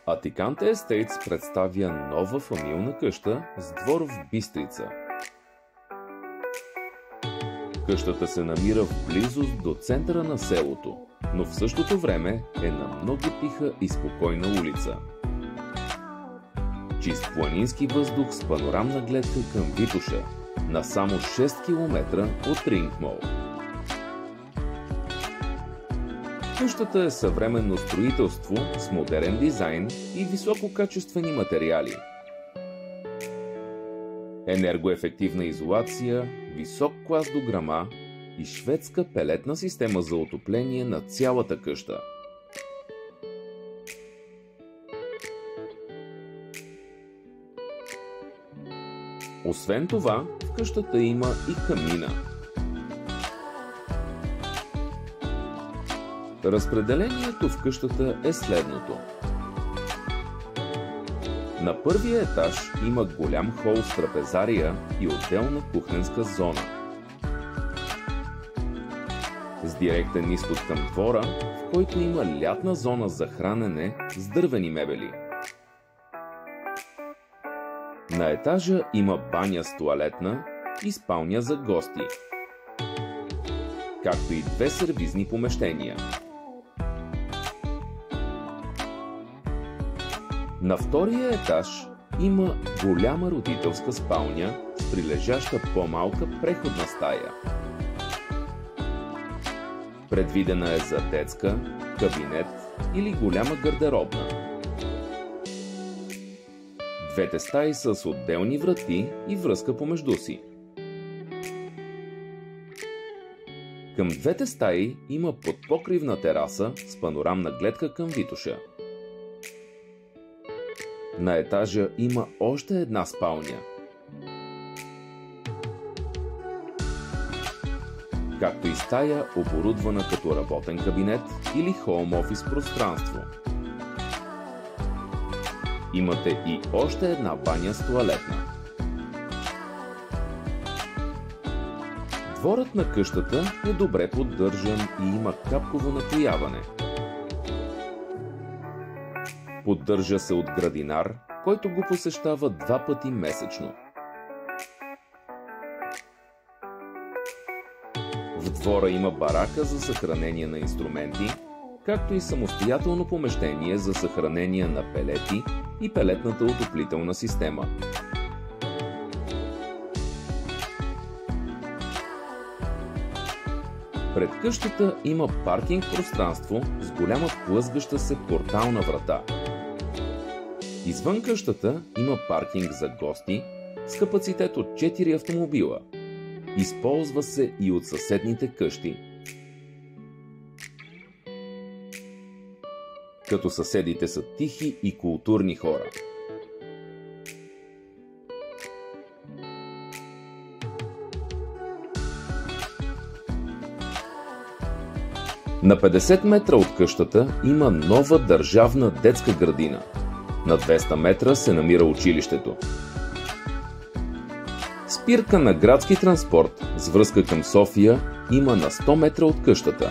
Атиканте Естейтс представя нова фамилна къща с двор в Бистрица. Къщата се намира в близост до центъра на селото, но в същото време е на много тиха и спокойна улица. Чист планински въздух с панорамна гледка към Витоша, на само 6 км от Рингмол. Къщата е съвременно строителство с модерен дизайн и висококачествени материали. Енергоефективна изолация, висок клас дограма и шведска пелетна система за отопление на цялата къща. Освен това, в къщата има и камина. Разпределението в къщата е следното. На първия етаж има голям хол с трапезария и отделна кухненска зона. С директен изход към двора, в който има лятна зона за хранене с дървени мебели. На етажа има баня с тоалетна и спалня за гости, както и 2 сервизни помещения. На втория етаж има голяма родителска спалня с прилежаща по-малка преходна стая. Предвидена е за детска, кабинет или голяма гардеробна. Двете стаи са с отделни врати и връзка помежду си. Към двете стаи има подпокривна тераса с панорамна гледка към Витоша. На етажа има още една спалня, както и стая, оборудвана като работен кабинет или хоум офис пространство. Имате и още една баня с тоалетна. Дворът на къщата е добре поддържан и има капково напояване. Поддържа се от градинар, който го посещава 2 пъти месечно. В двора има барака за съхранение на инструменти, както и самостоятелно помещение за съхранение на пелети и пелетната отоплителна система. Пред къщата има паркинг пространство с голяма плъзгаща се портална врата. Извън къщата има паркинг за гости с капацитет от 4 автомобила. Използва се и от съседните къщи, като съседите са тихи и културни хора. На 50 метра от къщата има нова държавна детска градина. На 200 метра се намира училището. Спирка на градски транспорт с връзка към София има на 100 метра от къщата.